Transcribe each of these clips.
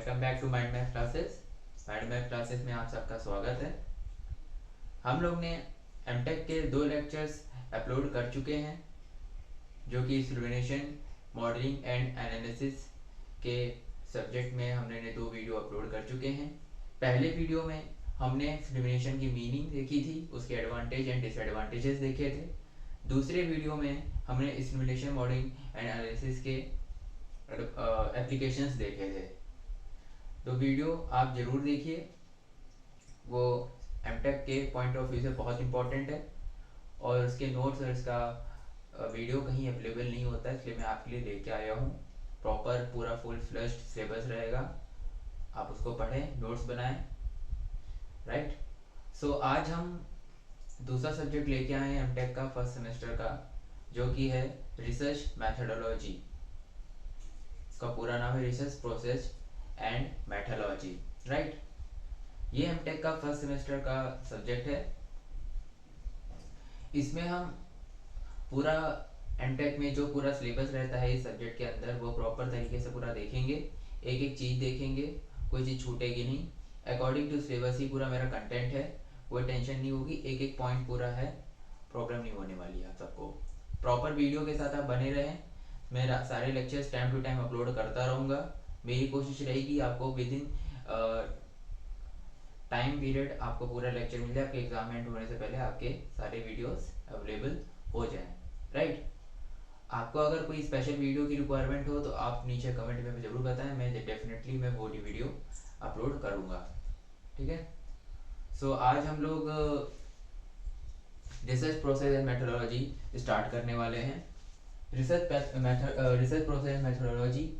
Welcome back to Mind Math classes. Mind Math classes में आप सबका स्वागत है। हम लोग ने एमटेक के 2 लेक्चर्स अपलोड कर चुके हैं, जो कि डिस्क्रिमिनेशन मॉडलिंग एंड एनालिसिस के सब्जेक्ट में हमने 2 वीडियो अपलोड कर चुके हैं। पहले वीडियो में हमने डिस्क्रिमिनेशन की मीनिंग देखी थी, उसके एडवांटेज एंड डिसएडवांटेजेस देखे थे। दूसरे वीडियो में हमने डिस्क्रिमिनेशन मॉडलिंग एंड एनालिसिस के एप्लीकेशंस देखे थे। तो वीडियो आप ज़रूर देखिए, वो एमटेक के पॉइंट ऑफ व्यू से बहुत इम्पोर्टेंट है और उसके नोट्स और इसका वीडियो कहीं अवेलेबल नहीं होता है, इसलिए मैं आपके लिए लेके आया हूँ। प्रॉपर पूरा फुल फ्लश्ड सिलेबस रहेगा, आप उसको पढ़ें, नोट्स बनाएं, राइट। सो आज हम दूसरा सब्जेक्ट लेके आए हैं एमटेक का फर्स्ट सेमेस्टर का, जो कि है रिसर्च मैथडोलॉजी। इसका पूरा नाम है research process and methodology, right. ये एमटेक का फर्स्ट सेमेस्टर का सब्जेक्ट है। इसमें हम पूरा एमटेक में जो पूरा सिलेबस रहता है इस सब्जेक्ट के अंदर, वो प्रॉपर तरीके से पूरा देखेंगे, एक एक चीज़ देखेंगे, कोई चीज़ छूटेगी नहीं। अकॉर्डिंग टू सिलेबस ही पूरा मेरा कंटेंट है, कोई टेंशन नहीं होगी, एक एक पॉइंट पूरा है, प्रॉब्लम नहीं होने वाली है आप सबको। प्रॉपर वीडियो के साथ आप बने रहें, मैं सारे lectures time to time upload करता रहूँगा। मेरी कोशिश रहेगी आपको विद इन टाइम पीरियड आपको पूरा लेक्चर मिल जाए, आपके एग्जाम एंड होने से पहले आपके सारे वीडियोस अवेलेबल हो जाएं, राइट। आपको अगर कोई स्पेशल वीडियो की रिक्वायरमेंट हो तो आप नीचे कमेंट में ज़रूर बताएं, मैं डेफिनेटली मैं वो वीडियो अपलोड करूँगा, ठीक है। सो आज हम लोग research process and methodology start करने वाले हैं। Research process and methodology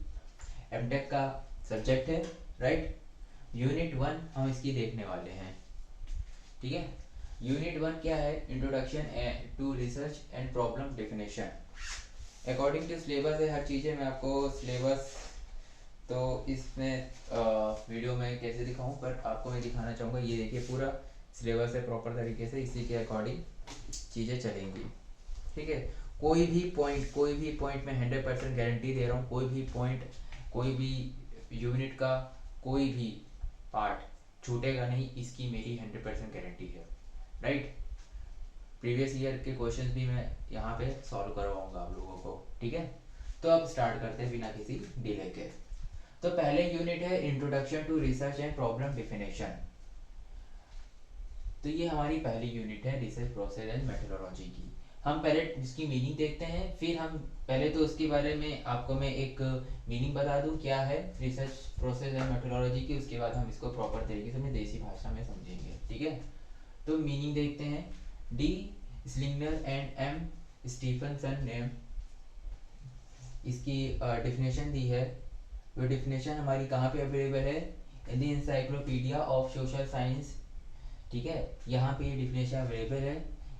MTech का सब्जेक्ट है, राइट। यूनिट 1 हम इसकी देखने वाले हैं, ठीक है। यूनिट 1 क्या है? Introduction to research and problem definition. According to syllabus है हर चीज़ें, मैं आपको सिलेबस तो इसमें वीडियो में कैसे दिखाऊं, पर आपको मैं दिखाना चाहूँगा। ये देखिए पूरा सिलेबस है प्रॉपर तरीके से, इसी के अकॉर्डिंग चीज़ें चलेंगी, ठीक है। कोई भी पॉइंट मैं 100% गारंटी दे रहा हूँ, कोई भी पॉइंट, कोई भी यूनिट का कोई भी पार्ट छूटेगा नहीं, इसकी मेरी 100% गारंटी है, राइट। प्रीवियस ईयर के क्वेश्चंस भी मैं यहाँ पे सॉल्व करवाऊंगा आप लोगों को, ठीक है। तो अब स्टार्ट करते हैं बिना किसी डिले के। तो पहले यूनिट है introduction to research and problem definition. तो ये हमारी पहली यूनिट है रिसर्च प्रोसेस एंड मेथोडोलॉजी की। हम पहले इसकी मीनिंग देखते हैं, फिर हम पहले तो उसके बारे में आपको मैं एक मीनिंग बता दूं क्या है रिसर्च प्रोसेस एंड मेथोडोलॉजी की, उसके बाद हम इसको प्रॉपर तरीके से अपनी देसी भाषा में समझेंगे, ठीक है। तो मीनिंग देखते हैं। डी स्लिंगनर एंड एम स्टीफनसन ने इसकी डेफिनेशन दी है। वो डेफिनेशन हमारी कहाँ पे अवेलेबल है? In the encyclopedia of social science, ठीक है। यहाँ पे ये डेफिनेशन अवेलेबल है।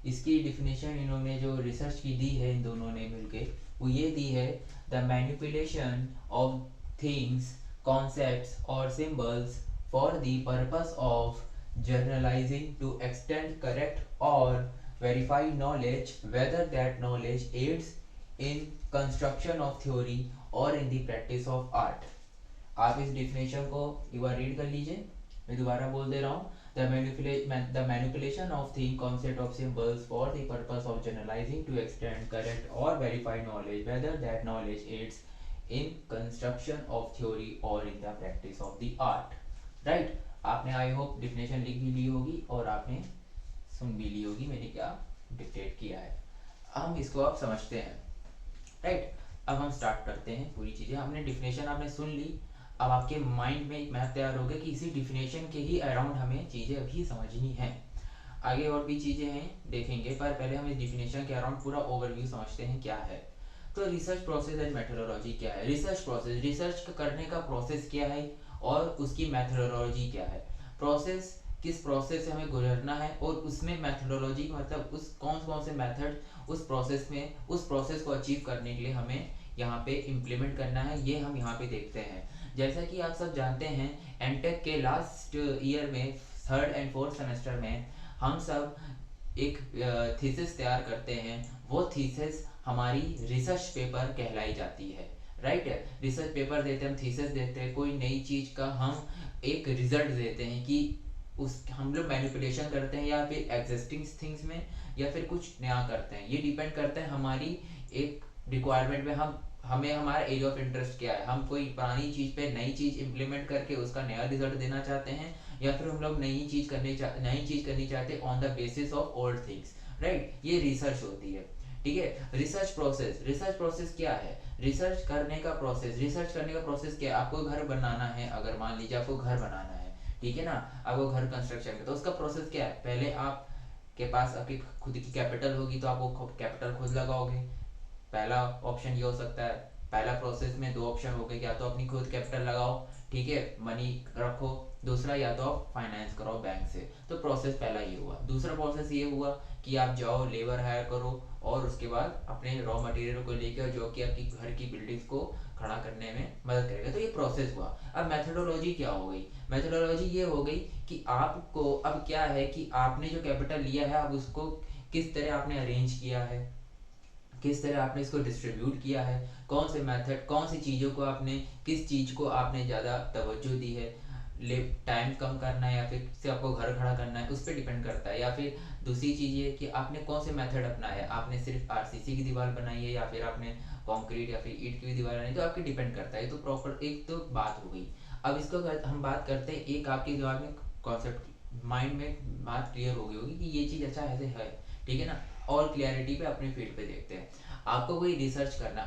इसकी डेफिनेशन इन्होंने जो रिसर्च की दी है इन दोनों ने मिलके, वो ये दी है, the manipulation of things, concepts और symbols for the purpose of generalizing to extend correct और verified knowledge, whether that knowledge aids in construction of theory और in the practice of art. आप इस डेफिनेशन को एक बार रीड कर लीजिए, मैं दोबारा बोल दे रहा हूँ। The manipulation of thing, concept of symbols for the purpose of generalizing to extend correct or verified knowledge, whether that knowledge aids in construction of theory or in the practice of the art, right। आपने I hope definition लिख भी ली होगी और आपने सुन भी ली होगी मैंने क्या डिक्टेट किया है। हम इसको अब समझते हैं, राइट। अब हम स्टार्ट करते हैं पूरी चीज़ें। हमने डिफिनेशन आपने सुन ली, अब आपके माइंड में एक मैथ तैयार हो गया कि इसी डिफिनेशन के ही अराउंड हमें चीज़ें अभी समझनी हैं। आगे और भी चीज़ें हैं देखेंगे, पर पहले हम इस डिफिनेशन के अराउंड पूरा ओवरव्यू समझते हैं क्या है। तो रिसर्च प्रोसेस एंड मेथोडोलॉजी क्या है? रिसर्च प्रोसेस, रिसर्च करने का प्रोसेस क्या है और उसकी मेथोडोलॉजी क्या है। प्रोसेस, किस प्रोसेस से हमें गुजरना है, और उसमें मेथोडोलॉजी मतलब उस कौन से मेथड उस प्रोसेस में, उस प्रोसेस को अचीव करने के लिए हमें यहाँ पे इम्प्लीमेंट करना है, ये हम यहाँ पे देखते हैं। जैसा कि आप सब जानते हैं, एमटेक के लास्ट ईयर में 3rd एंड 4th सेमेस्टर में हम सब एक थीसिस तैयार करते हैं। वो थीसिस हमारी रिसर्च पेपर कहलाई जाती है। राइट है। रिसर्च पेपर देते हैं, हम थीसिस देते हैं, कोई नई चीज का हम एक रिजल्ट देते हैं कि उस हम लोग मैनिपुलेशन करते हैं या फिर एग्जिस्टिंग थिंग्स में या फिर कुछ नया करते हैं। ये डिपेंड करता है हमारी एक रिक्वायरमेंट में, हम हमें हमारा एरिया ऑफ इंटरेस्ट क्या है। हम कोई पुरानी चीज पे नई चीज इंप्लीमेंट करके उसका नया रिजल्ट देना चाहते हैं, या फिर हम लोग नई चीज करनी चाहते हैं on the basis of old things, right. ये रिसर्च होती है, ठीक है। रिसर्च प्रोसेस क्या है? रिसर्च करने का प्रोसेस क्या है? आपको घर बनाना है, अगर मान लीजिए आपको घर बनाना है, ठीक है ना, आपको घर कंस्ट्रक्शन में, तो उसका प्रोसेस क्या है? पहले आप के पास आपकी खुद की कैपिटल होगी, तो आप वो कैपिटल खुद लगाओगे। पहला ऑप्शन ये हो सकता है। पहला प्रोसेस में दो ऑप्शन हो गए, या तो अपनी खुद कैपिटल लगाओ, ठीक है, मनी रखो। दूसरा, या तो आप फाइनेंस कराओ बैंक से। तो प्रोसेस पहला ये हुआ। दूसरा प्रोसेस ये हुआ कि आप जाओ लेबर हायर करो, और उसके बाद अपने रॉ मटेरियल को लेकर, जो कि आपकी घर की बिल्डिंग्स को खड़ा करने में मदद करेगा। तो ये प्रोसेस हुआ। अब मेथोडोलॉजी क्या हो गई? मेथोडोलॉजी ये हो गई कि आपको अब क्या है कि आपने जो कैपिटल लिया है, अब उसको किस तरह आपने अरेंज किया है, किस तरह आपने इसको डिस्ट्रीब्यूट किया है, कौन से मेथड, कौन सी चीज़ों को आपने, किस चीज़ को आपने ज़्यादा तवज्जो दी है, ले टाइम कम करना है या फिर से आपको घर खड़ा करना है, उस पर डिपेंड करता है। या फिर दूसरी चीज़ ये कि आपने कौन से मेथड अपनाया है, आपने सिर्फ आरसीसी की दीवार बनाई है या फिर आपने कंक्रीट या फिर ईंट की दीवार बनाई, तो आपके डिपेंड करता है। तो प्रॉपर एक तो बात हो गई। अब इसको हम बात करते हैं, एक आपके दिमाग में कॉन्सेप्ट, माइंड में बात क्लियर हो गई होगी कि ये चीज़ अच्छा ऐसे है, ठीक है ना। और क्लियरिटी पे अपने फील्ड पे देखते हैं। आपको कोई रिसर्च करना,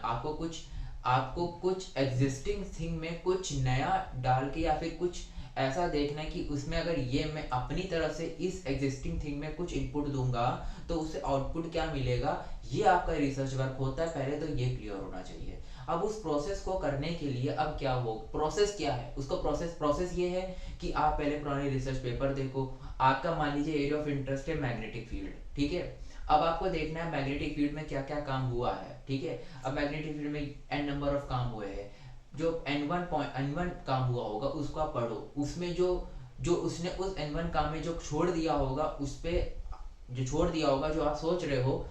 आपको कुछ एग्जिस्टिंग थिंग में कुछ नया डाल के या फिर कुछ ऐसा देखना है कि उसमें अगर ये मैं अपनी तरफ से इस एग्जिस्टिंग थिंग में कुछ इनपुट दूंगा तो उससे आउटपुट क्या मिलेगा, ये आपका रिसर्च वर्क होता है। पहले तो ये क्लियर होना चाहिए। अब उस प्रोसेस को करने के लिए अब क्या हो, प्रोसेस क्या है उसका, प्रोसेस ये है कि आप पहले पुराने रिसर्च पेपर देखो। आपका मान लीजिए एरिया ऑफ इंटरेस्ट है मैग्नेटिक फील्ड, ठीक है। अब आपको देखना है मैग्नेटिक फील्ड में क्या क्या काम हुआ है, ठीक है। अब मैग्नेटिक फील्ड में n नंबर ऑफ काम हुए हैं। जो n1 काम हुआ होगा उसको आप पढ़ो। उसमें जो जो उसने उस n1 काम में जो छोड़ दिया होगा, उस पे जो छोड़ दिया होगा, जो आप सोच रहे हो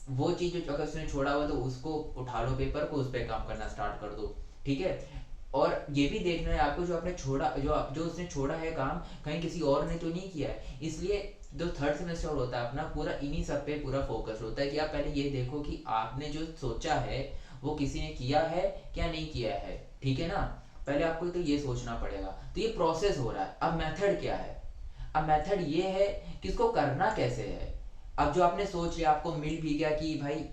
वो चीज, जो अगर उसने छोड़ा हुआ तो उसको उठा लो, पेपर को उस पर काम करना स्टार्ट कर दो, ठीक है। और ये भी देखना है आपको, जो आपने छोड़ा, जो उसने छोड़ा है काम, कहीं किसी और ने तो नहीं किया है। इसलिए जो थर्ड सेमेस्टर होता है अपना, पूरा इन्हीं सब पे पूरा फोकस होता है कि आप पहले ये देखो कि आपने जो सोचा है वो किसी ने किया है क्या नहीं किया है, ठीक है ना। पहले आपको तो ये सोचना पड़ेगा। तो ये प्रोसेस हो रहा है। अब मेथड क्या है? अब मेथड ये है कि इसको करना कैसे है। अब जो आपने सोच लिया, आपको मिल भी गया कि भाई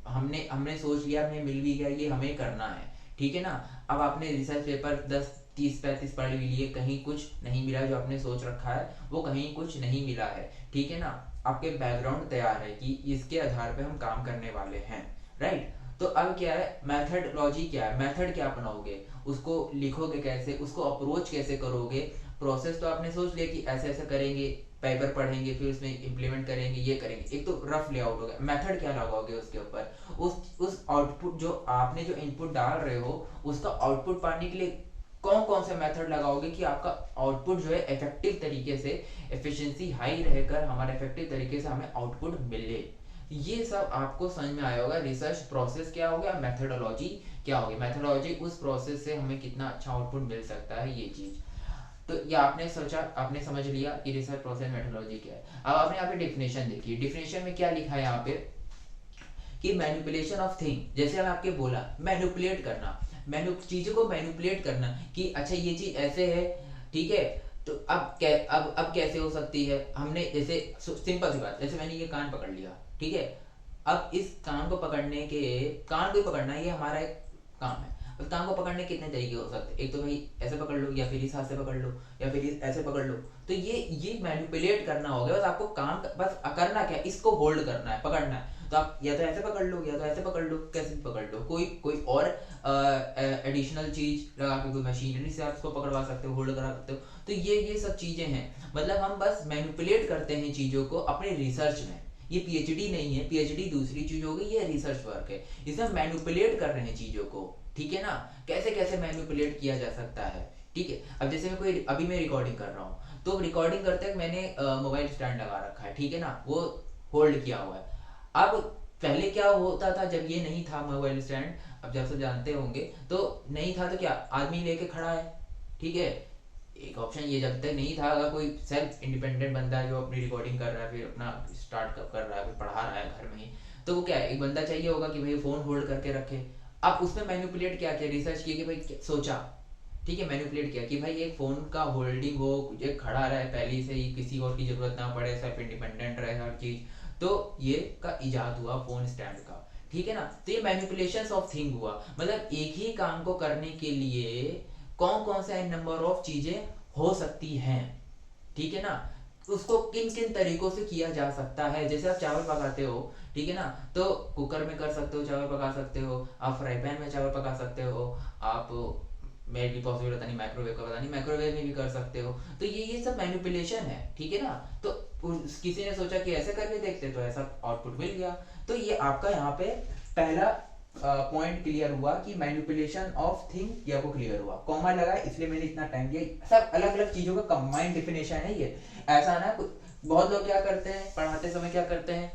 हमने हमने सोच लिया, हमें मिल भी गया, ये हमें करना है, ठीक है ना। अब आपने रिसर्च पेपर 10 30 35 पढ़ भी लिए, कहीं कुछ नहीं मिला, जो आपने सोच रखा है वो कहीं कुछ नहीं मिला है, ठीक है ना। आपके बैकग्राउंड तैयार है कि इसके आधार पे हम काम करने वाले हैं, राइट। तो अब क्या है, मेथडलॉजी क्या है, मेथड क्या अपनाओगे, उसको लिखोगे कैसे, उसको अप्रोच कैसे करोगे। प्रोसेस तो आपने सोच लिया कि ऐसे ऐसे करेंगे, पेपर पढ़ेंगे, फिर उसमें इम्प्लीमेंट करेंगे, ये करेंगे, एक तो रफ लेआउट हो गया। मेथड क्या लगाओगे उसके ऊपर, उस आउटपुट, जो आपने जो इनपुट डाल रहे हो उसका आउटपुट पाने के लिए कौन कौन से मेथड लगाओगे कि आपका आउटपुट जो है इफेक्टिव तरीके से, एफिशिएंसी हाई रहकर हमारा इफेक्टिव तरीके से हमें आउटपुट मिले। ये सब आपको समझ में आया होगा। रिसर्च प्रोसेस क्या हो गया, मेथोडोलॉजी क्या होगी। मेथोडोलॉजी उस प्रोसेस से हमें कितना अच्छा आउटपुट मिल सकता है, ये चीज। तो ये आपने सोचा, आपने समझ लिया कि रिसर्च प्रोसेस मेथोडोलॉजी क्या है। अब आपने यहाँ पे डिफिनेशन देखी। डिफिनेशन में क्या लिखा है यहाँ पे कि मैनिपुलेशन ऑफ थिंग, जैसे हम आपके बोला मैनिपुलेट करना, चीजों को मैनिपुलेट करना कि अच्छा ये चीज ऐसे है, ठीक है। तो अब कैसे हो सकती है, हमने जैसे सिंपल सी बात, जैसे मैंने ये कान पकड़ लिया, ठीक है। अब इस कान को पकड़ने के, कान को ही पकड़ना ये हमारा एक काम है। अब कान को पकड़ने के कितने तरीके हो सकते हैं, एक तो भाई ऐसे पकड़ लो, या फिर इस हाथ से पकड़ लो, या फिर ऐसे पकड़ लो। तो ये मैनिपुलेट करना हो गया। बस आपको काम बस करना क्या है, इसको होल्ड करना है, पकड़ना है। तो आप या तो ऐसे पकड़ लो, या तो ऐसे पकड़ लो, कैसे भी पकड़ लो, कोई कोई और एडिशनल चीज लगा के, कोई मशीनरी से आप इसको पकड़वा सकते हो, होल्ड करा सकते हो। तो ये सब चीजें हैं। मतलब हम बस मैनिपुलेट करते हैं चीजों को अपने रिसर्च में। ये पीएचडी नहीं है, पीएचडी दूसरी चीज हो गई, ये रिसर्च वर्क है। इसमें मैनिपुलेट कर रहे हैं चीजों को, ठीक है ना। कैसे कैसे मैनिपुलेट किया जा सकता है, ठीक है। अब जैसे मैं कोई, अभी मैं रिकॉर्डिंग कर रहा हूँ, तो रिकॉर्डिंग करते वक्त मैंने मोबाइल स्टैंड लगा रखा है, ठीक है ना, वो होल्ड किया हुआ है। अब पहले क्या होता था जब ये नहीं था मोबाइल स्टैंड, अब जब सब जानते होंगे, तो नहीं था तो क्या आदमी लेके खड़ा है, ठीक है। एक ऑप्शन ये जब तक नहीं था, अगर कोई सेल्फ इंडिपेंडेंट बंदा है जो अपनी रिकॉर्डिंग कर रहा है, फिर अपना स्टार्ट कर रहा है, फिर पढ़ा रहा है घर में ही, तो वो क्या है, एक बंदा चाहिए होगा कि भाई फ़ोन होल्ड करके रखे। अब उसमें मैनिपुलेट क्या किया, रिसर्च किया कि भाई सोचा, ठीक है, मैनिपुलेट किया कि भाई एक फ़ोन का होल्डिंग हो, एक खड़ा रहे पहले से ही, किसी और की ज़रूरत ना पड़े, सेल्फ इंडिपेंडेंट रहे हर चीज़। तो ये का इजाद हुआ फ़ोन स्टैंड का, ठीक है ना। तो ये मैनिपुलेशन ऑफ थिंग हुआ, मतलब एक ही काम को करने के लिए कौन कौन सा नंबर ऑफ चीज़ें हो सकती हैं, ठीक है ना। उसको किन किन तरीकों से किया जा सकता है, जैसे आप चावल पकाते हो, ठीक है ना, तो कुकर में कर सकते हो, चावल पका सकते हो, आप फ्राई पैन में चावल पका सकते हो, आप मे भी पॉसिबल होता नहीं, माइक्रोवेव का पता नहीं, माइक्रोवेव में भी कर सकते हो। तो ये सब मैनिपुलेशन है, ठीक है ना। तो किसी ने सोचा कि ऐसे करके देखते, तो ऐसा आउटपुट मिल गया। तो ये आपका यहाँ पे पहला पॉइंट क्लियर हुआ कि मैनिपुलेशन ऑफ थिंग, ये आपको क्लियर हुआ। कॉमा लगा इसलिए मैंने इतना टाइम दिया, सब अलग अलग चीजों का कंबाइंड डेफिनेशन है ये। ऐसा ना बहुत लोग क्या करते हैं पढ़ाते समय, क्या करते हैं,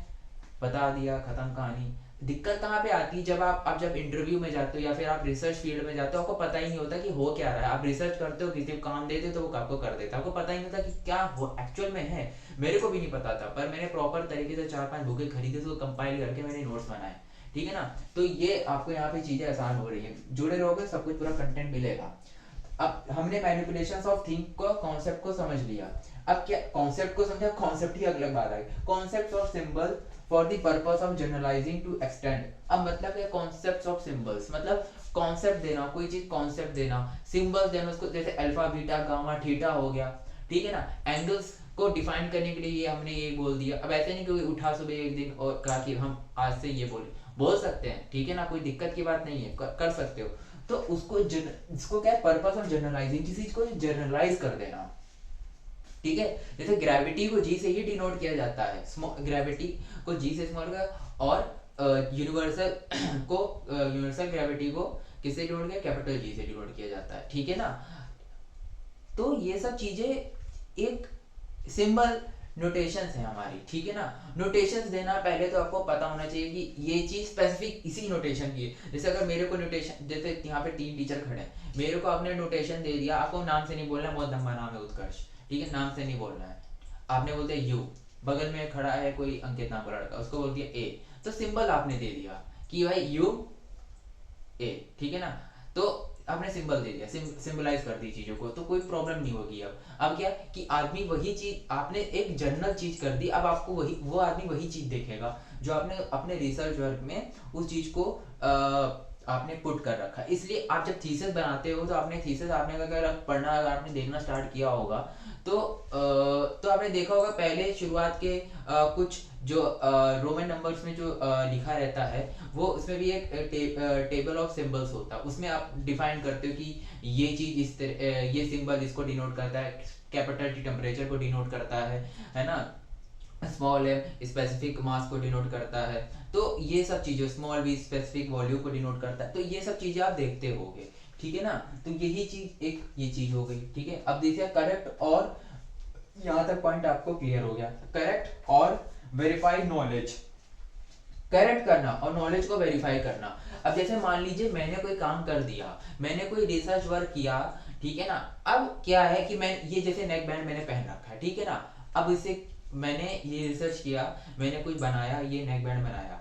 बता दिया खत्म कहानी। दिक्कत कहाँ पे आती है, जब आप जब इंटरव्यू में जाते हो या फिर आप रिसर्च फील्ड में जाते हो, आपको पता ही नहीं होता कि हो क्या रहा है। आप रिसर्च करते हो, किसी को काम देते हो तो वो आपको कर देता है, आपको पता ही नहीं होता कि क्या हो एक्चुअल में है। मेरे को भी नहीं पता था, पर मैंने प्रॉपर तरीके से 4-5 बुकें खरीदे, उसको कंपाइल करके मैंने नोट्स बनाए, ठीक है ना। तो ये आपको यहाँ पे चीजें आसान हो रही है, जुड़े रहोगे सब कुछ पूरा कंटेंट मिलेगा। अब हमने मैनिपुलेशंस ऑफ थिंग को कॉन्सेप्ट को समझ लिया। अब क्या कॉन्सेप्ट को समझा, कॉन्सेप्ट ही अगला बात आई, concept of symbol for the purpose of generalizing to extend. अब मतलब है कॉन्सेप्ट ऑफ सिंबल्स, मतलब कॉन्सेप्ट देना, कोई चीज कॉन्सेप्ट देना, सिंबल्स देना उसको, जैसे अल्फा बीटा गामा थीटा हो गया, ठीक है ना। एंगल्स को डिफाइन करने के लिए ये हमने ये बोल दिया। अब ऐसे नहीं कि उठा सुबह एक दिन और कहा कि हम आज से ये बोल सकते हैं, ठीक है ना, कोई दिक्कत की बात नहीं है, कर सकते हो। तो उसको इसको क्या है, पर्पस ऑफ जनरलाइजिंग, किसी चीज को जनरलाइज कर देना, ठीक है। जैसे ग्रेविटी को जी से ही डिनोट किया जाता है, ग्रेविटी को जी से स्मॉल का, और यूनिवर्सल को यूनिवर्सल ग्रेविटी को किससे डिनोट किया, कैपिटल जी से डिनोट किया जाता है, ठीक है ना। तो ये सब चीजें एक सिंबल नोटेशंस है हमारी, ठीक है ना। नोटेशंस देना पहले तो आपको पता होना चाहिए कि ये चीज स्पेसिफिक इसी नोटेशन की है। जैसे अगर मेरे को नोटेशन, जैसे यहाँ पे 3 टीचर खड़े हैं, मेरे को आपने नोटेशन दे दिया, आपको नाम से नहीं बोलना, बहुत लंबा नाम है उत्कर्ष, ठीक है, नाम से नहीं बोलना है। आपने बोल दिया यू, बगल में खड़ा है कोई अंकित नाम का लड़का, उसको बोल दिया ए, तो सिंबल आपने दे दिया कि भाई यू ए, ठीक है ना। तो आपने सिंबल दे दिया, सिंबलाइज कर दी चीजों को, तो कोई प्रॉब्लम नहीं होगी। अब क्या कि आदमी वही चीज, आपने एक जनरल चीज कर दी, अब आपको वही, वो आदमी वही चीज देखेगा जो आपने अपने रिसर्च वर्क में उस चीज को आपने पुट कर रखा। इसलिए आप जब थीसिस बनाते हो, तो आपने थीसिस आपने अगर पढ़ना, अगर आपने देखना स्टार्ट किया होगा, तो आपने देखा होगा पहले शुरुआत के कुछ जो रोमन नंबर्स में जो लिखा रहता है, वो उसमें भी एक टेबल ऑफ सिंबल्स होता है, उसमें आप डिफाइन करते हो कि ये चीज इस तरह, ये सिंबल इसको डिनोट करता है, कैपिटल टी टेम्परेचर को डिनोट करता है ना, स्मॉल एम स्पेसिफिक मास को डिनोट करता है। तो ये सब चीजें, स्मॉल वी स्पेसिफिक वॉल्यूम को डिनोट करता है, तो ये सब चीजें आप देखते होगे, ठीक है ना। तो यही चीज एक ये चीज हो गई, ठीक है। अब देखिए करेक्ट, और यहाँ तक पॉइंट आपको क्लियर हो गया, करेक्ट और वेरीफाई नॉलेज, करेक्ट करना और नॉलेज को वेरीफाई करना। अब जैसे मान लीजिए मैंने कोई काम कर दिया, मैंने कोई रिसर्च वर्क किया, ठीक है ना। अब क्या है कि मैं ये जैसे नेक बैंड मैंने पहन रखा है, ठीक है ना। अब इसे मैंने ये रिसर्च किया, मैंने कुछ बनाया, ये नेक बैंड बनाया।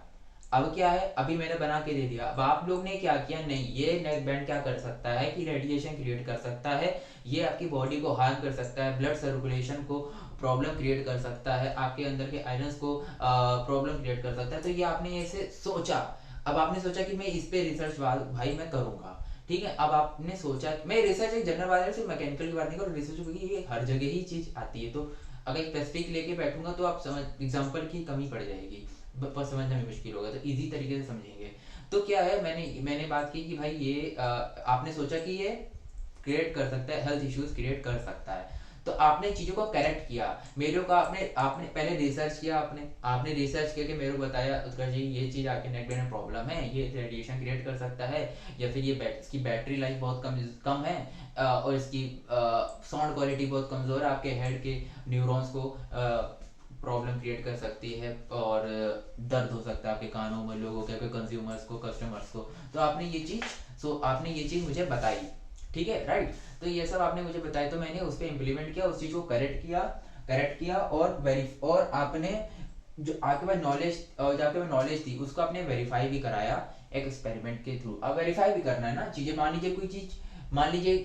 अब क्या है, अभी मैंने बना के दे दिया, अब आप लोग ने क्या किया, नहीं ये नेक बैंड क्या कर सकता है कि रेडिएशन क्रिएट कर सकता है, ये आपकी बॉडी को हार्म कर सकता है, ब्लड सर्कुलेशन को प्रॉब्लम क्रिएट कर सकता है, आपके अंदर के आयरन्स को प्रॉब्लम क्रिएट कर सकता है। तो ये आपने ऐसे सोचा, अब आपने सोचा कि मैं इस पे रिसर्च भाई मैं करूंगा, ठीक है। अब आपने सोचा, मैं रिसर्च एक जनरल बात है, सिर्फ मैकेनिकल की बात नहीं करूँ, रिसर्च क्योंकि ये हर जगह ही चीज आती है। तो अगर स्पेसिफिक लेके बैठूंगा तो आप समझ, एग्जाम्पल की कमी पड़ जाएगी, पर समझना भी मुश्किल होगा, तो इजी तरीके से समझेंगे। तो क्या है, मैंने बात की कि भाई ये आपने सोचा कि ये क्रिएट कर सकता है, हेल्थ इश्यूज क्रिएट कर सकता है, तो आपने चीजों को करेक्ट किया। मेरे को आपने आपने पहले रिसर्च किया, आपने रिसर्च करके मेरे को बताया उत्कर्ष जी ये चीज आपके नेक में प्रॉब्लम है, ये रेडिएशन क्रिएट कर सकता है, या फिर ये इसकी बैटरी लाइफ बहुत कम है, और इसकी साउंड क्वालिटी बहुत कमजोर है, आपके हेड के न्यूरॉन्स को प्रॉब्लम क्रिएट कर सकती है और दर्द हो सकता है आपके कानों में, लोगों के, कंज्यूमर्स को, कस्टमर्स को। तो आपने ये चीज़ मुझे बताई, ठीक है, राइट। तो ये सब आपने मुझे बताया, तो मैंने उस पर इम्प्लीमेंट किया, उस चीज़ को करेक्ट किया और आपने जो आपके पास नॉलेज थी उसको आपने वेरीफाई भी कराया एक एक्सपेरिमेंट के थ्रू। अब वेरीफाई भी करना है ना चीज़ें। मान लीजिए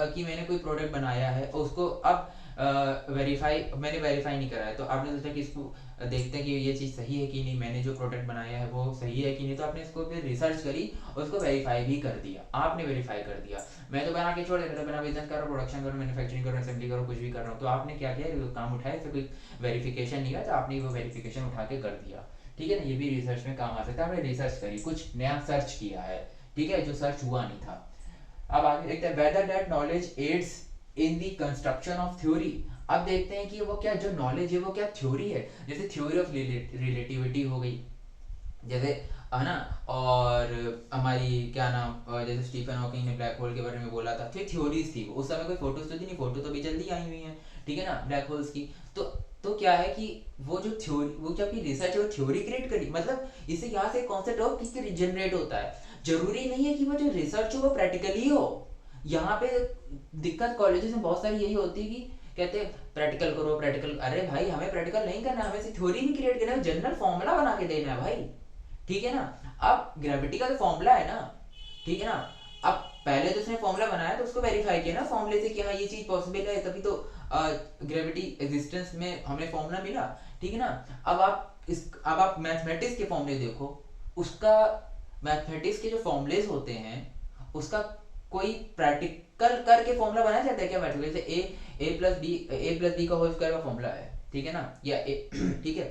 कि मैंने कोई प्रोडक्ट बनाया है, उसको अब मैंने वेरीफाई नहीं कराया, तो आपने सोचा कि इसको देखते हैं कि ये चीज़ सही है कि नहीं, मैंने जो प्रोडक्ट बनाया है वो सही है कि नहीं, तो आपने इसको फिर रिसर्च करी और उसको वेरीफाई भी कर दिया, आपने वेरीफाई कर दिया। मैं तो बना के छोड़ देता था, बना बिजनेस कर रहा हूँ, प्रोडक्शन करो, मैन्युफैक्चरिंग करो, असेंबली करो, कुछ भी कर रहा हूँ। तो आपने क्या किया, काम उठाया, इससे कोई वेरिफिकेशन नहीं है, तो आपने वो वेरिफिकेशन उठा के कर दिया, ठीक है ना। ये भी रिसर्च में काम आ सकता है। आपने रिसर्च करी, कुछ नया सर्च किया है, ठीक है, जो सर्च हुआ नहीं था। अब आगे देखते हैं whether that knowledge aids in the construction of theory. अब देखते हैं कि वो क्या, जो नॉलेज है वो क्या थ्योरी है। जैसे थ्योरी ऑफ रिलेटिविटी हो गई, जैसे है ना, और हमारी क्या नाम, जैसे स्टीफन हॉकिंग ने ब्लैक होल के बारे में बोला था, फिर थ्योरीज थी, उस समय कोई फोटोज तो थी नहीं, फोटो तो भी जल्दी आई हुई है, ठीक है ना, ब्लैक होल्स की। तो क्या है कि वो जो थ्योरी, वो जो आपकी रिसर्च है वो थ्योरी क्रिएट करी, मतलब इससे यहाँ से कॉन्सेप्ट हो कि जनरेट होता है। जरूरी नहीं है कि वो जो रिसर्च हो वो प्रैक्टिकली हो। यहाँ पे दिक्कत कॉलेजेस में बहुत सारी यही होती है कि कहते हैं प्रैक्टिकल करो, प्रैक्टिकल। अरे भाई, हमें प्रैक्टिकल नहीं करना, हमें सिर्फ थ्योरी भी क्रिएट करना है, जनरल फॉर्मूला बना के देना है भाई, ठीक है ना। अब ग्रेविटी का तो फॉर्मूला है ना, ठीक है ना। अब पहले तो उसने फॉर्मूला बनाया तो उसको वेरीफाई किया ना फॉर्मूले से कि हाँ ये चीज पॉसिबल है, तभी तो ग्रेविटी एग्जिस्टेंस में हमें फॉर्मूला मिला, ठीक है ना। अब आप मैथमेटिक्स के फॉर्मूले देखो, उसका मैथमेटिक्स के जो फॉर्मूलेस होते हैं उसका कोई प्रैक्टिकल करके फॉर्मूला बनाया जाता है क्या मैथमेटिक्स से? ए प्लस बी का होल स्क्वायर का फॉर्मूला है, ठीक है ना, या ए ठीक है,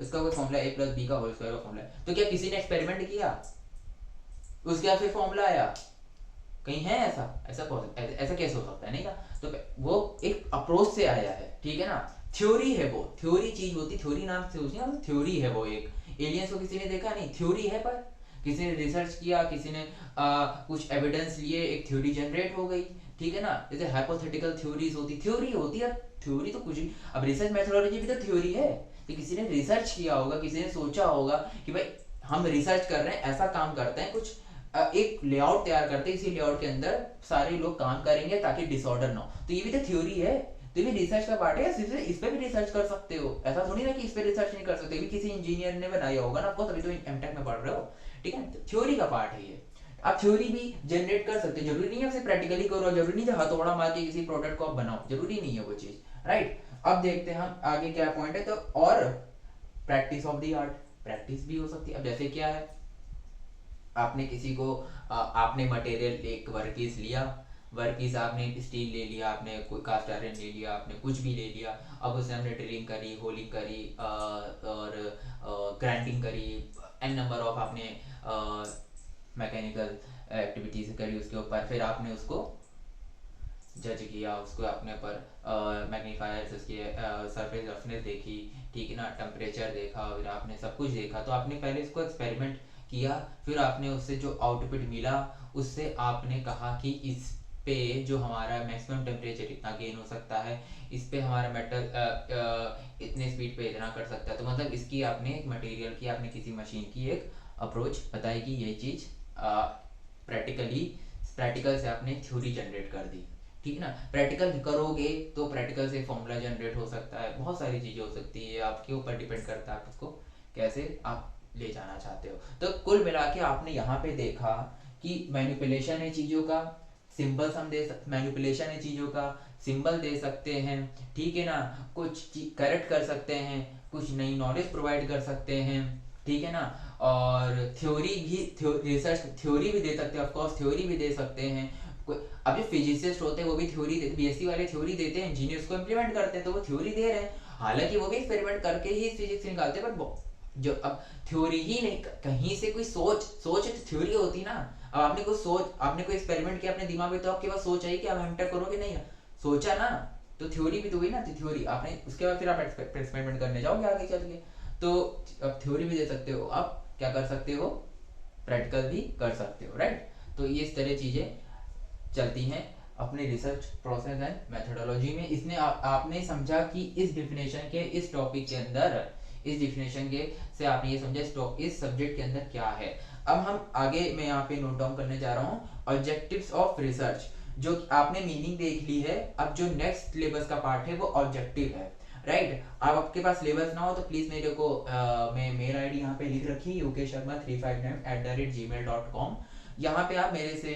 इसका कोई फॉर्मूला a+b का होल स्क्वायर का फॉर्मूला है। तो क्या किसी ने एक्सपेरिमेंट किया, उसके बाद फिर फॉर्मूला आया? कहीं है ऐसा? ऐसा कैसे हो सकता है? नहीं ना। तो वो एक अप्रोच से आया है, ठीक है ना। थ्योरी है वो, थ्योरी चीज होती, थ्योरी नाम से उसने, थ्योरी है वो। एक एलियंस को किसी ने देखा नहीं, थ्योरी है, पर किसी ने रिसर्च किया, किसी ने कुछ एविडेंस लिए, एक थ्योरी जनरेट हो गई, ठीक है ना। जैसे हाइपोथेटिकल थ्योरीज होती, थ्योरी होती है, थ्योरी तो कुछ भी। अब रिसर्च मेथोडोलॉजी भी तो थ्योरी है, कि किसी ने रिसर्च किया होगा, किसी ने सोचा होगा कि भाई हम रिसर्च कर रहे हैं, ऐसा काम करते हैं, कुछ एक लेआउट तैयार करते हैं, इसी लेआउट के अंदर सारे लोग काम करेंगे ताकि डिसऑर्डर ना हो। तो ये भी तो थ्योरी है, तो ये भी रिसर्च का पार्ट है। सिर्फ इस पे भी रिसर्च कर सकते हो, ऐसा थोड़ी ना कि इस पे रिसर्च नहीं कर सकते, भी किसी इंजीनियर ने बनाया होगा ना आपको, तभी तो एमटेक में पढ़ रहे हो, ठीक है। थ्योरी का पार्ट है ये। आप थ्योरी भी जनरेट कर सकते हो, जरूरी नहीं है सिर्फ प्रैक्टिकली करो, जरूरी नहीं है हथौड़ा मार के किसी प्रोडक्ट को आप बनाओ, जरूरी नहीं है वो चीज, राइट। अब देखते हैं हम आगे क्या पॉइंट है। तो और practice of the art, practice भी हो सकती है। अब जैसे क्या है, आपने किसी को आपने मटेरियल एक वर्कपीस लिया, वर्कपीस आपने स्टील ले लिया, आपने कोई कास्ट आयरन ले लिया, आपने कुछ भी ले लिया। अब उससे हमने ड्रिलिंग करी, होलिंग करी, और ग्राइंडिंग करी, एन नंबर ऑफ आपने मैकेनिकल एक्टिविटीज करी उसके ऊपर। फिर आपने उसको जज किया, उसको अपने ऊपर मैग्नीफायर से उसकी सरफेस रफनेस देखी, ठीक है ना, टेम्परेचर देखा, फिर आपने सब कुछ देखा। तो आपने पहले इसको एक्सपेरिमेंट किया, फिर आपने उससे जो आउटपुट मिला उससे आपने कहा कि इस पे जो हमारा मैक्सिमम टेम्परेचर इतना गेन हो सकता है, इस पे हमारा मेटल इतने स्पीड पे इतना कर सकता है। तो मतलब इसकी आपने एक मटेरियल की, आपने किसी मशीन की एक अप्रोच बताई कि ये चीज़ प्रैक्टिकल से आपने थ्योरी जनरेट कर दी, ठीक है ना। प्रैक्टिकल करोगे तो प्रैक्टिकल से फॉर्मूला जनरेट हो सकता है, बहुत सारी चीज़ें हो सकती है, आपके ऊपर डिपेंड करता है आप उसको कैसे आप ले जाना चाहते हो। तो कुल मिला के आपने यहाँ पे देखा कि मैनिपुलेशन है चीज़ों का, सिंबल्स हम दे सकते, मैनिपुलेशन है चीज़ों का, सिंबल दे सकते हैं, ठीक है ना, कुछ करेक्ट कर सकते हैं, कुछ नई नॉलेज प्रोवाइड कर सकते हैं, ठीक है ना। और थ्योरी भी, रिसर्च थ्योरी भी दे सकते हैं, ऑफकोर्स थ्योरी भी दे सकते हैं। अब जो फिजिसिस्ट होते हैं वो भी थ्योरी देते, बीएससी वाले थ्योरी देते हैं, इंजीनियर्स को इम्प्लीमेंट करते हैं, तो वो थ्योरी दे रहे हैं। हालांकि वो भी एक्सपेरिमेंट करके ही फिजिक्स निकालते हैं, पर जो अब थ्योरी ही नहीं, कहीं से कोई सोच थ्योरी होती ना। अब आपने कोई एक्सपेरिमेंट किया अपने दिमाग में, तो आपके पास सोच आई कि आप एमटेक करोगे, नहीं सोचा ना, तो थ्योरी भी तो हुई ना। तो थ्योरी आपने, उसके बाद फिर आप एक्सपेरिमेंट करने जाओगे आगे चल के। तो अब थ्योरी भी दे सकते हो, आप क्या कर सकते हो, प्रैक्टिकल भी कर सकते हो, राइट। तो ये इस तरह चीजें चलती हैं। अपने रिसर्च प्रोसेस एंड मेथोडोलॉजी में। इसने आपने समझा कि इस डिफिनेशन के इस टॉपिक के अंदर, इस डिफिनेशन के से आपने ये समझा इस सब्जेक्ट के अंदर क्या है। अब हम आगे मैं यहाँ पे नोट डाउन करने जा रहा हूँ ऑब्जेक्टिव्स ऑफ रिसर्च। जो आपने मीनिंग देख ली है, अब जो नेक्स्ट सिलेबस का पार्ट है वो ऑब्जेक्टिव है, राइट। अब आपके पास सिलेबस ना हो तो प्लीज मेरे को मैं मेल आईडी यहाँ पे लिख रखी ukSharma359@gmail.com। यहाँ पे आप मेरे से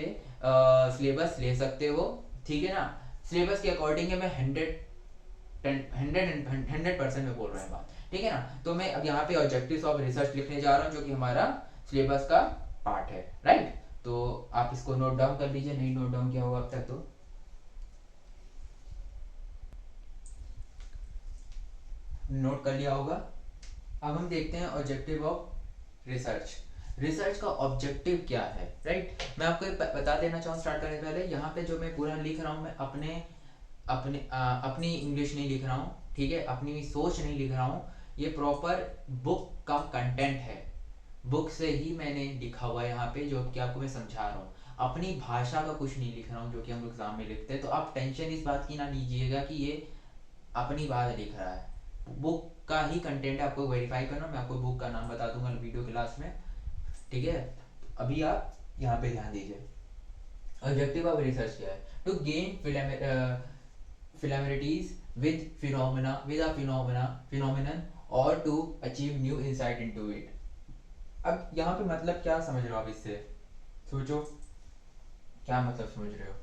सिलेबस ले सकते हो, ठीक है ना। सिलेबस के अकॉर्डिंग है, मैं 100% में बोल रहा हूँ बात, ठीक है ना। तो मैं अब यहाँ पे ऑब्जेक्टिव्स ऑफ रिसर्च लिखने जा रहा हूँ जो कि हमारा सिलेबस का पार्ट है, राइट। तो आप इसको नोट डाउन कर लीजिए, नहीं नोट डाउन किया होगा अब तक तो नोट कर लिया होगा। अब हम देखते हैं ऑब्जेक्टिव ऑफ रिसर्च। रिसर्च का ऑब्जेक्टिव क्या है, राइट। मैं आपको बता देना चाहूँ स्टार्ट करने से पहले, यहाँ पे जो मैं पूरा लिख रहा हूँ मैं अपनी इंग्लिश नहीं लिख रहा हूँ, ठीक है, अपनी सोच नहीं लिख रहा हूँ। ये प्रॉपर बुक का कंटेंट है, बुक से ही मैंने लिखा हुआ है यहाँ पे, जो कि आपको मैं समझा रहा हूँ। अपनी भाषा का कुछ नहीं लिख रहा हूँ जो कि हम एग्जाम में लिखते हैं। तो आप टेंशन इस बात की ना लीजिएगा कि ये अपनी बात लिख रहा है, बुक का ही कंटेंट है। आपको वेरीफाई करना, मैं आपको बुक का नाम बता दूंगा वीडियो क्लास में, ठीक है। अभी आप यहाँ पे ध्यान दीजिए, ऑब्जेक्टिव ऑफ रिसर्च क्या है। To gain familiarities with a phenomenon or to achieve new insight into it। अब यहाँ पे मतलब क्या समझ रहे हो आप, इससे सोचो क्या मतलब समझ रहे हो।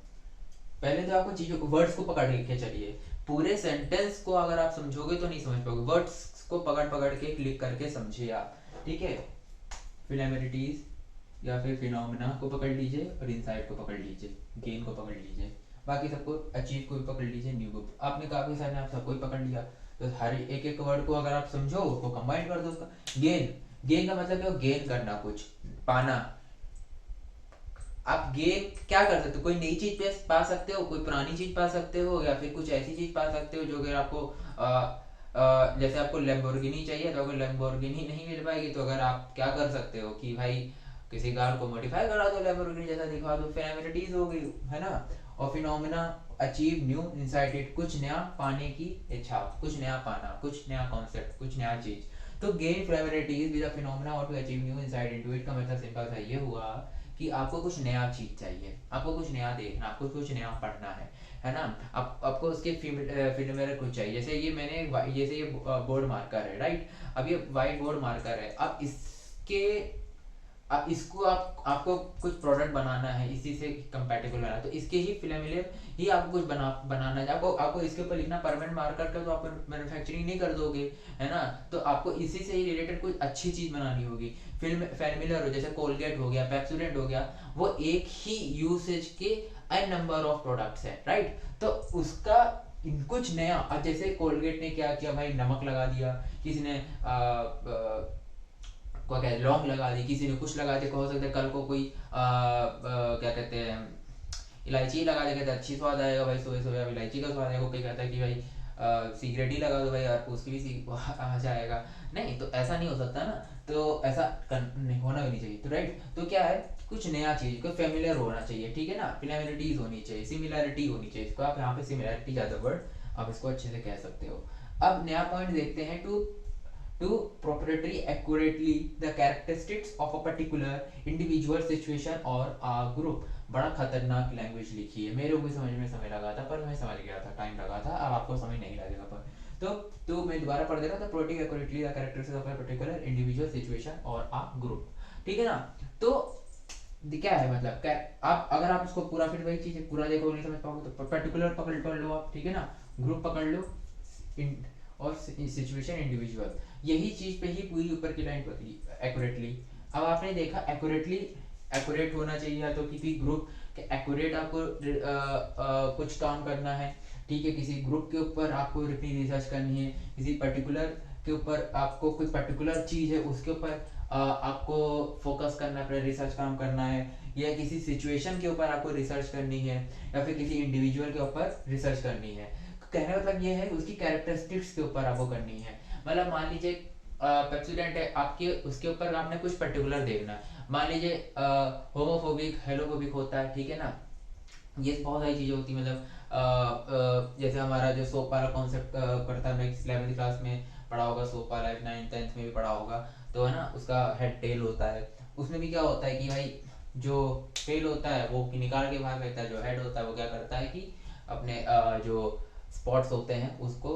पहले तो आपको चीजों वर्ड्स को पकड़ के चलिए, पूरे सेंटेंस को अगर आप समझोगे तो नहीं समझ पाओगे, वर्ड्स को पकड़ पकड़ के क्लिक करके समझिए आप, ठीक है। फिलेमेरिटीज या फिर फिनोमेना को पकड़ लीजिए और इनसाइट को पकड़ लीजिए, गेन को पकड़ लीजिए, बाकी सबको अचीव को भी पकड़ लीजिए, न्यू को आपने काफी सारे आप सबको ही पकड़ लिया। तो हर एक एक वर्ड को अगर आप समझो उसको कंबाइन कर दो उसका। गेन, गेन का मतलब है गेन करना, कुछ पाना। आप गेन क्या कर सकते हो, कोई नई चीज पा सकते हो, कोई पुरानी चीज पा सकते हो, या फिर कुछ ऐसी चीज पा सकते हो जो अगर आपको जैसे आपको लैम्बोर्गिनी चाहिए तो अगर लैम्बोर्गिनी नहीं मिल पाएगी तो अगर आप क्या कर सकते हो कि भाई किसी कार को मॉडिफाई करा दो, लैम्बोर्गिनी जैसा दिखा दो, फेमिनिटीज हो गई, है ना। और फिनोमेना अचीव न्यू इंसाइटेड, कुछ नया पाने की इच्छा, कुछ नया पाना, कुछ नया कॉन्सेप्ट, कुछ नया चीज। तो gain familiarities with a phenomena और to achieve new insight into it का मतलब सिंपल सा ये हुआ कि आपको कुछ नया चीज चाहिए, आपको कुछ नया देखना, आपको कुछ नया पढ़ना है ना। आपको उसके फिल्म कुछ चाहिए। जैसे ये मैंने जैसे ये बोर्ड मार्कर है, राइट। अब ये वाइट बोर्ड मार्कर है, अब इसके अब इसको आपको कुछ प्रोडक्ट बनाना है, इसी से कंपैटिबल बनाना, तो इसके ही फिल्म ही आपको कुछ बनाना है। आपको इसके ऊपर लिखना परमानेंट मार्कर का, तो आप मैन्युफैक्चरिंग नहीं कर दोगे, है ना। तो आपको इसी से ही रिलेटेड कुछ अच्छी चीज बनानी होगी। फिल्म फैमिलियर हो, जैसे कोलगेट हो गया, पेप्सोडेंट हो गया, वो एक ही यूसेज के एन नंबर ऑफ प्रोडक्ट्स है, राइट। तो उसका कुछ नया, अब जैसे कोलगेट ने क्या किया भाई, नमक लगा दिया, किसी ने को क्या लौंग लगा दी, किसी ने कुछ लगा दिया, हो सकता है कल को कोई क्या कहते हैं इलायची लगा देगा तो अच्छी स्वाद आएगा भाई, सुबह सुबह अब इलायची का स्वाद आएगा। कोई कहता है कि भाई सिगरेट ही लगा दो भाई यार, उसकी भी आ जाएगा। नहीं, तो ऐसा नहीं हो सकता ना, तो ऐसा नहीं होना भी नहीं चाहिए, तो राइट। तो क्या है, कुछ नया चीज को फेमिलियर होना चाहिए, ठीक है ना। फिलैमिलिटीज होनी चाहिए, सिमिलैरिटी होनी चाहिए, इसको आप यहाँ पे सिमिलैरिटी ज्यादा वर्ड आप इसको अच्छे से कह सकते हो। अब नया पॉइंट देखते हैं, to properly accurately the characteristics of a particular individual situation or a group। बड़ा खतरनाक लैंग्वेज लिखी है, मेरे को समझ में समय लगा था, पर मैं समझ गया था, टाइम लगा था, अब आपको समय नहीं लगेगा। पर तो मैं दोबारा पढ़ दे रहा था, protect accurately the characteristics of a particular individual situation और अ ग्रुप, ठीक है ना। तो क्या है मतलब क्या, आप अगर आप इसको पूरा फिर वही चीज पूरा देखो नहीं समझ पाओगे तो पर्टिकुलर पकड़ लो आप, ठीक है ना, ग्रुप पकड़ लो और सिचुएशन इंडिविजुअल, यही चीज पे ही पूरी ऊपर की लाइन पकड़ी एक्यूरेटली। अब आपने देखा एक्यूरेटली, एक्यूरेट होना चाहिए तो किसी ग्रुप के एक्यूरेट आपको कुछ काम करना है, ठीक है। किसी ग्रुप के ऊपर आपको अपनी रिसर्च करनी है, किसी पर्टिकुलर के ऊपर आपको कुछ पर्टिकुलर चीज है उसके ऊपर आपको फोकस करना है, रिसर्च काम करना है, या किसी सिचुएशन के ऊपर आपको रिसर्च करनी है, या फिर किसी इंडिविजुअल के ऊपर रिसर्च करनी है। कहने मतलब ये है उसकी कैरेक्टरिस्टिक्स के ऊपर आपको करनी है। मतलब मान लीजिए पेप्सोडेंट है आपके, उसके ऊपर आपने कुछ पर्टिकुलर देखना है। मान लीजिए होमोफोबिक हेलोफोबिक होता है, ठीक है ना, ये बहुत सारी चीज़ें होती हैं, मतलब जैसे हमारा जो सोप वाला कॉन्सेप्ट पढ़ता है, नेक्स्ट 11वीं क्लास में पढ़ा होगा, सोप वाला 9th 10th में भी पढ़ा होगा, तो है ना, उसका हेड टेल होता है। उसमें भी क्या होता है कि भाई जो टेल होता है वो निकाल के बाहर फेंकता है, जो हेड होता है वो क्या करता है कि अपने जो स्पॉट्स होते हैं उसको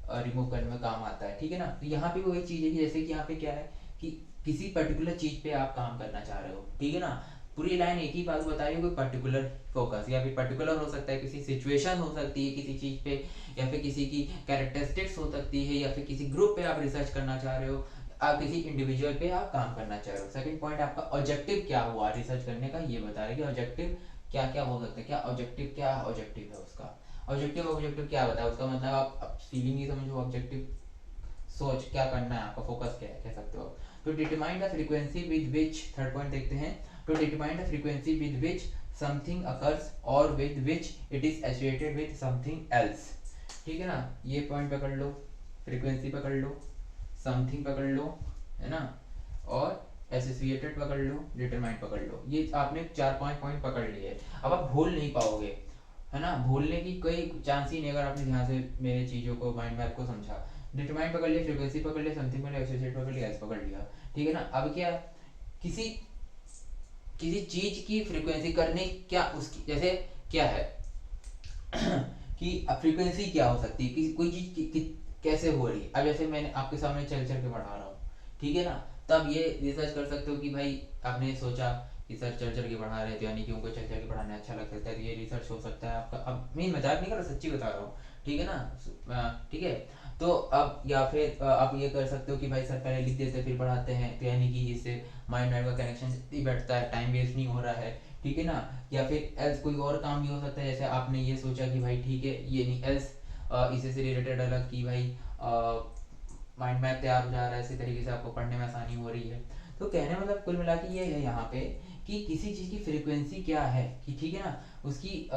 रिमूव करने में काम आता है, ठीक है ना। तो यहाँ पे वही चीज़ है कि जैसे कि यहाँ पे क्या है कि किसी पर्टिकुलर चीज़ पे आप काम करना चाह रहे हो, ठीक है ना। पूरी लाइन एक ही बात बता रही है, कोई पर्टिकुलर फोकस, या फिर पर्टिकुलर हो सकता है, किसी सिचुएशन हो सकती है किसी चीज़ पे, या फिर किसी की कैरेक्टरिस्टिक्स हो सकती है, या फिर किसी ग्रुप पे आप रिसर्च करना चाह रहे हो, आप किसी इंडिविजुअल पे आप काम करना चाह रहे हो। सेकंड पॉइंट आपका ऑब्जेक्टिव क्या हुआ रिसर्च करने का, ये बता रहे हैं कि ऑब्जेक्टिव क्या क्या हो सकता है, क्या ऑब्जेक्टिव है उसका। ऑब्जेक्टिव क्या बताया उसका, मतलब आप फीलिंग ही समझो ऑब्जेक्टिव, सोच क्या करना है आपका, फोकस क्या है, कह सकते हो। तो determine the frequency with which, third point देखते हैं, to determine the frequency with which something occurs और with which it is associated with something else, ठीक है ना। ये पॉइंट पकड़ लो, फ्रीक्वेंसी पकड़ लो, समथिंग पकड़ लो, है ना, और एसोसिएटेड पकड़ लो, डिटरमाइन पकड़ लो। ये आपने 4-5 पॉइंट पकड़ लिए, अब आप भूल नहीं पाओगे, है ना, भूलने की कोई चांस ही नहीं अगर आपने ध्यान से मेरे चीज़ों को, माइंड मैप को समझा। डिटरमाइन पकड़ लिया, फ्रीक्वेंसी पकड़ लिया, समथिंग पकड़ लिया, एसोसिएट पकड़ लिया, एस पकड़ लिया, ठीक है ना। अब क्या, किसी किसी चीज की फ्रीक्वेंसी करने, क्या उसकी जैसे क्या है कि फ्रीक्वेंसी क्या हो सकती है, किसी कोई चीज कैसे हो रही है। अब जैसे मैंने आपके सामने चल चल के पढ़ा रहा हूँ, ठीक है ना, तब ये रिसर्च कर सकते हो कि भाई आपने सोचा कि सर चल चल के पढ़ा रहे थे, यानी कि उनको चल चल के पढ़ाना अच्छा लग सकता है, तो ये रिसर्च हो सकता है आपका। अब मैं मजाक नहीं कर रहा, सच्ची बता रहा हूँ, ठीक है ना, ठीक है। तो अब या फिर आप ये कर सकते हो कि भाई सर पहले लिख देते फिर पढ़ाते हैं, तो यानी कि इससे माइंड माइंड का कनेक्शन बैठता है, टाइम वेस्ट नहीं हो रहा है, ठीक है ना। या फिर एल्स कोई और काम भी हो सकता है, जैसे आपने ये सोचा कि भाई ठीक है ये नहीं, एल्स इसी से रिलेटेड अलग कि भाई माइंड मैप तैयार हो जा रहा है, इसी तरीके से आपको पढ़ने में आसानी हो रही है। तो कहने मतलब कुल मिला के ये है यहाँ पे कि किसी चीज़ की फ्रीक्वेंसी क्या है, कि ठीक है ना, उसकी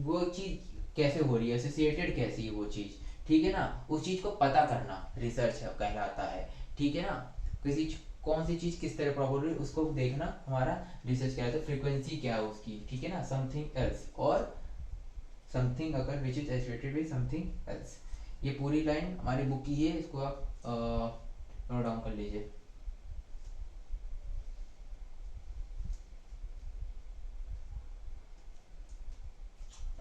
वो चीज़ कैसे हो रही है, एसोसिएटेड कैसी है वो चीज़, ठीक है ना, उस चीज़ को पता करना रिसर्च कहलाता है, ठीक है ना। किसी कौन सी चीज़ किस तरह प्रॉपर है उसको देखना हमारा रिसर्च कहलाता है। फ्रीक्वेंसी क्या है उसकी, ठीक है ना, समथिंग एल्स, और समथिंग अगर which is associated with something else. ये पूरी लाइन हमारी बुक की है, इसको आप नोट डाउन कर लीजिए।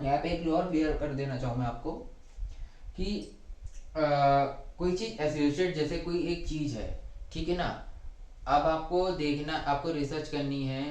यहाँ पे एक और क्लियर कर देना चाहूँ मैं आपको कि अ, कोई चीज़ एसोसिएट, जैसे कोई एक चीज़ है, ठीक है ना, अब आपको देखना, आपको रिसर्च करनी है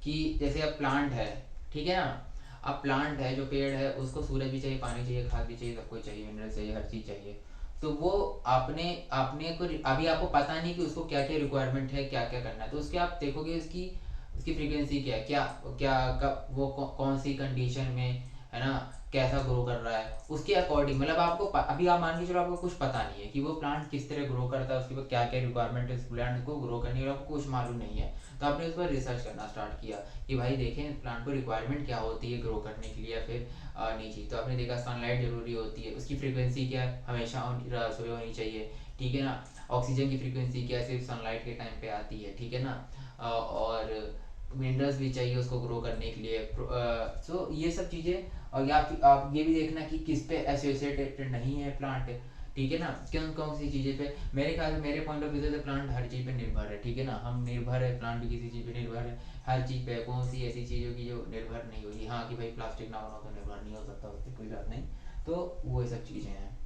कि जैसे अब प्लांट है, ठीक है ना, अब प्लांट है जो पेड़ है उसको सूरज भी चाहिए, पानी चाहिए, खाद भी चाहिए, सब कुछ चाहिए, मिनरल चाहिए, हर चीज़ चाहिए। तो वो आपने आपने को अभी आपको पता नहीं कि उसको क्या क्या रिक्वायरमेंट है, क्या क्या करना है, तो उसके आप देखोगे उसकी उसकी फ्रीक्वेंसी क्या है, क्या क्या कब वो कौन सी कंडीशन में, है ना, कैसा ग्रो कर रहा है, उसके अकॉर्डिंग, मतलब आपको अभी आप मान के चलो आपको कुछ पता नहीं है कि वो प्लांट किस तरह ग्रो करता है, उसके बाद क्या क्या रिक्वायरमेंट है उस प्लांट को ग्रो करने के, आपको कुछ मालूम नहीं है। तो आपने उस पर रिसर्च करना स्टार्ट किया कि भाई देखें प्लांट को रिक्वायरमेंट क्या होती है ग्रो करने के लिए, या फिर नीचे, तो आपने देखा सनलाइट जरूरी होती है, उसकी फ्रीक्वेंसी क्या है, हमेशा सुबह होनी चाहिए, ठीक है ना। ऑक्सीजन की फ्रीक्वेंसी क्या है, सिर्फ सनलाइट के टाइम पे आती है, ठीक है ना। और मिनरल्स भी चाहिए उसको ग्रो करने के लिए, सो ये सब चीज़ें। और या फिर आप ये भी देखना कि किस पे एसोसिएटेड नहीं है प्लांट, ठीक है ना, कौन कौन सी चीज़ें पे। मेरे ख्याल से, मेरे पॉइंट ऑफ व्यू से प्लांट हर चीज़ पे निर्भर है, ठीक है ना, हम निर्भर है, प्लांट भी किसी चीज़ पे निर्भर है, हर चीज़ पे। कौन सी ऐसी चीज़ होगी जो निर्भर नहीं होगी, हाँ कि भाई प्लास्टिक ना बनाओ तो निर्भर नहीं हो सकता उस पर, कोई बात नहीं। तो वो सब चीज़ें हैं।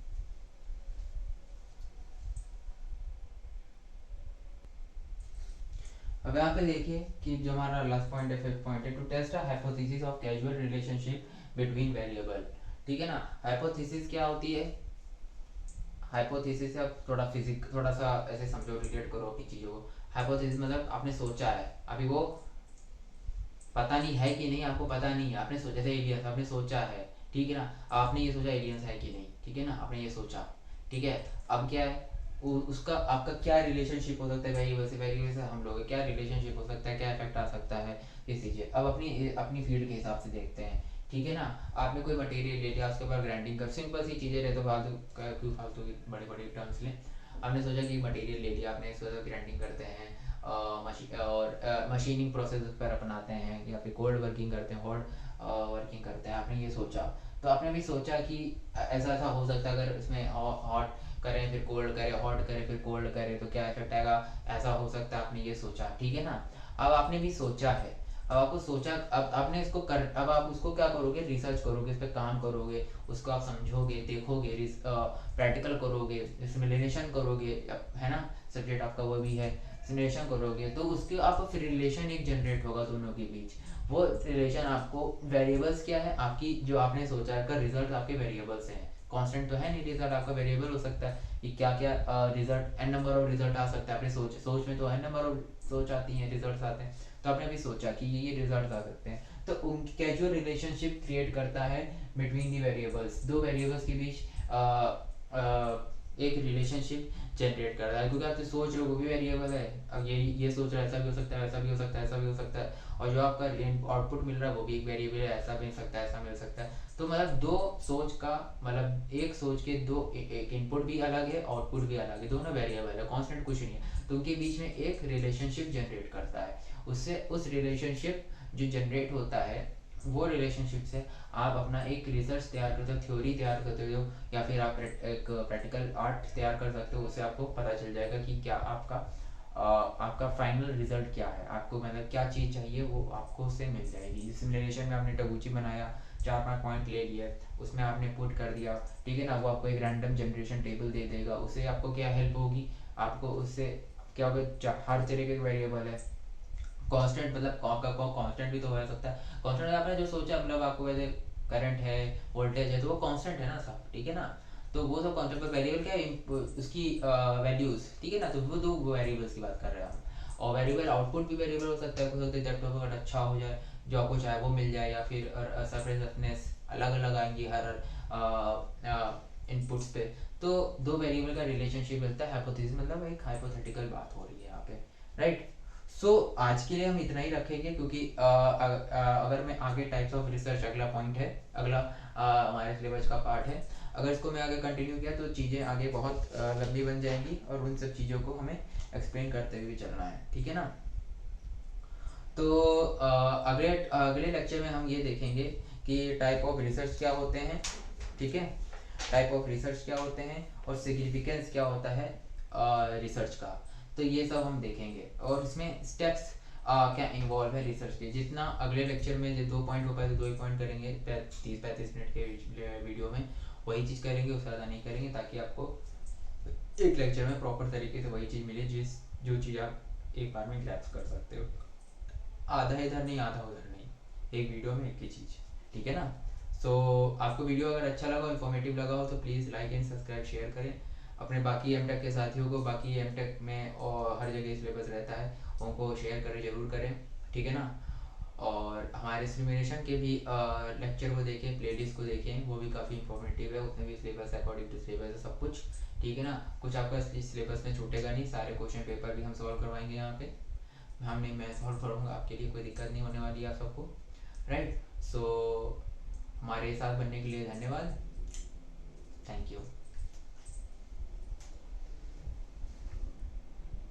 अब यहाँ पे देखिए कि जो हमारा लास्ट पॉइंट है, फिफ्थ पॉइंट है, to test a hypothesis of casual relationship between variable, ठीक है ना। हाइपोथेसिस क्या होती है, हाइपोथेसिस से आप थोड़ा फिजिक, थोड़ा सा ऐसे समझो, रिलेट करो अपनी चीज़ों को। हाइपोथेसिस मतलब आपने सोचा है, अभी वो पता नहीं है कि नहीं, आपको पता नहीं है, आपने सोचा, जैसे एलियंस आपने सोचा है, ठीक है ना, आपने ये सोचा एलियंस है कि नहीं, ठीक है ना, आपने ये सोचा, ठीक है। अब क्या है, उसका आपका क्या रिलेशनशिप हो सकता है वेरिएबल से, वेरिएबल से हम लोग क्या रिलेशनशिप हो सकता है, क्या इफेक्ट आ सकता है, ये चीज़ें अब अपनी अपनी फील्ड के हिसाब से देखते हैं, ठीक है ना। आपने कोई मटेरियल ले लिया, उसके ऊपर ग्राइंडिंग कर, सिंपल सी चीज़ें रहे तो फालतू क्यों फालतू की बड़े बड़े टर्म्स लें। आपने सोचा कि मटेरियल ले लिया, आपने इसको ग्राइंडिंग करते हैं, मशीनिंग प्रोसेस पर अपनाते हैं या फिर कोल्ड वर्किंग करते हैं, हॉट वर्किंग करते हैं। आपने ये सोचा, तो आपने भी सोचा कि ऐसा ऐसा हो सकता है, अगर इसमें हॉट करें फिर कोल्ड करें, हॉट करें फिर कोल्ड करें तो क्या इफेक्ट आएगा, ऐसा हो सकता है, आपने ये सोचा, ठीक है ना। अब आपने भी सोचा है, अब आपको सोचा, अब आपने इसको कर, अब आप उसको क्या करोगे, रिसर्च करोगे, इस पर काम करोगे, उसको आप समझोगे, देखोगे, प्रैक्टिकल करोगे, सिमुलेशन करोगे, है ना, सब्जेक्ट आपका वो भी है, सिमुलेशन करोगे, तो उसके आप फिर रिलेशन एक जनरेट होगा दोनों के बीच। वो रिलेशन आपको वेरिएबल्स क्या है आपकी, जो आपने सोचा है, का रिजल्ट आपके वेरिएबल्स हैं, कांस्टेंट तो है नहीं, रिजल्ट आपका वेरिएबल हो सकता है कि क्या क्या result, N number of result आ सकता है। आपने सोच में तो एन नंबर ऑफ सोच आती हैं, रिजल्ट आते हैं, तो आपने भी सोचा कि ये रिजल्ट आ सकते हैं, तो उनकी कैजुअल रिलेशनशिप क्रिएट करता है बिटवीन दी वेरिएबल्स, दो वेरिएबल्स के बीच एक रिलेशनशिप जनरेट कर रहा है, क्योंकि आप जो सोच रहे हो वो भी वेरिएबल है। अब ये सोच रहा है, ऐसा भी हो सकता है, ऐसा भी हो सकता है, ऐसा भी हो सकता है, और जो आपका आउटपुट मिल रहा है वो भी एक वेरिएबल है, ऐसा मिल सकता है, ऐसा मिल सकता है। तो मतलब दो सोच का मतलब एक सोच के दो एक इनपुट भी अलग है, आउटपुट भी अलग है, दोनों वेरिएबल है, कांस्टेंट कुछ नहीं है, तो उनके बीच में एक रिलेशनशिप जनरेट करता है। उससे उस रिलेशनशिप जो जनरेट होता है, वो रिलेशनशिप से आप अपना एक रिसर्च तैयार करते हो, थ्योरी तैयार करते हो, या फिर आप एक प्रैक्टिकल आर्ट तैयार कर सकते हो। उससे आपको पता चल जाएगा कि क्या आपका फाइनल रिजल्ट क्या है, आपको मतलब क्या चीज़ चाहिए वो आपको उससे मिल जाएगी। सिमुलेशन में आपने टगुची बनाया, 4-5 पॉइंट ले लिया, उसमें आपने पुट कर दिया, ठीक है ना, वो आपको एक रैंडम जनरेशन टेबल दे देगा। उससे आपको क्या हेल्प होगी, आपको उससे क्या होगा, हर तरीके के वेरिएबल है, कांस्टेंट मतलब आपका कांस्टेंट भी तो हो सकता है, कांस्टेंट आपने जो सोचा, मतलब आपको वैसे करंट है, वोल्टेज है, तो वो कांस्टेंट है ना सब, ठीक है ना, तो वो सब कांस्टेंट, पर वेरिएबल क्या है, उसकी वैल्यूज, ठीक है ना, तो वो दो वेरिएबल्स की बात कर रहे हैं हम। और वेरिएबल आउटपुट भी वेरिएबल हो सकता है, कुछ होते डेप्थ ऑफ कट अच्छा हो जाए, जो आपको चाहे वो मिल जाए, या फिर सरफेस रफनेस अलग अलग आएंगी हर इनपुट्स पे। तो दो वेरिएबल का रिलेशनशिप मिलता है, हाइपोथेसिस मतलब एक हाइपोथेटिकल बात हो रही है यहाँ पे, राइट। आज के लिए हम इतना ही रखेंगे, क्योंकि अगर मैं आगे टाइप्स ऑफ रिसर्च अगला पॉइंट है, अगला हमारे सिलेबस का पार्ट है, अगर इसको मैं आगे कंटिन्यू किया तो चीज़ें आगे बहुत लंबी बन जाएंगी, और उन सब चीज़ों को हमें एक्सप्लेन करते हुए चलना है, ठीक है ना। तो अगले अगले लेक्चर में हम ये देखेंगे कि टाइप ऑफ रिसर्च क्या होते हैं, ठीक है, टाइप ऑफ रिसर्च क्या होते हैं, और सिग्निफिकेंस क्या होता है रिसर्च का। तो ये सब हम देखेंगे, और इसमें स्टेप्स क्या इन्वॉल्व है रिसर्च के। जितना अगले लेक्चर में जो 2 पॉइंट हो पाए तो 2 ही पॉइंट करेंगे 30-35 मिनट के वीडियो में, वही चीज़ करेंगे, उससे ज़्यादा नहीं करेंगे, ताकि आपको एक लेक्चर में प्रॉपर तरीके से वही चीज़ मिले, जो चीज़ आप एक बार में ग्रैप्स कर सकते हो, आधा इधर नहीं आधा उधर नहीं, एक वीडियो में एक ही चीज़, ठीक है ना। आपको वीडियो अगर अच्छा लगा, इन्फॉर्मेटिव लगा हो, तो please like and subscribe share करें अपने बाकी एमटेक के साथियों को, बाकी एमटेक में और हर जगह सिलेबस रहता है, उनको शेयर करें, ज़रूर करें, ठीक है ना। और हमारे सिमुलेशन के भी लेक्चर को देखें, प्लेलिस्ट को देखें, वो भी काफ़ी इंफॉर्मेटिव है, उसमें भी सिलेबस अकॉर्डिंग टू सिलेबस है सब कुछ, ठीक है ना। कुछ आपका सिलेबस में छूटेगा नहीं, सारे क्वेश्चन पेपर भी हम सॉल्व करवाएंगे यहाँ पे, मैं सॉल्व करूँगा, आपके लिए कोई दिक्कत नहीं होने वाली है आप सबको, राइट। हमारे साथ बनने के लिए धन्यवाद, थैंक यू।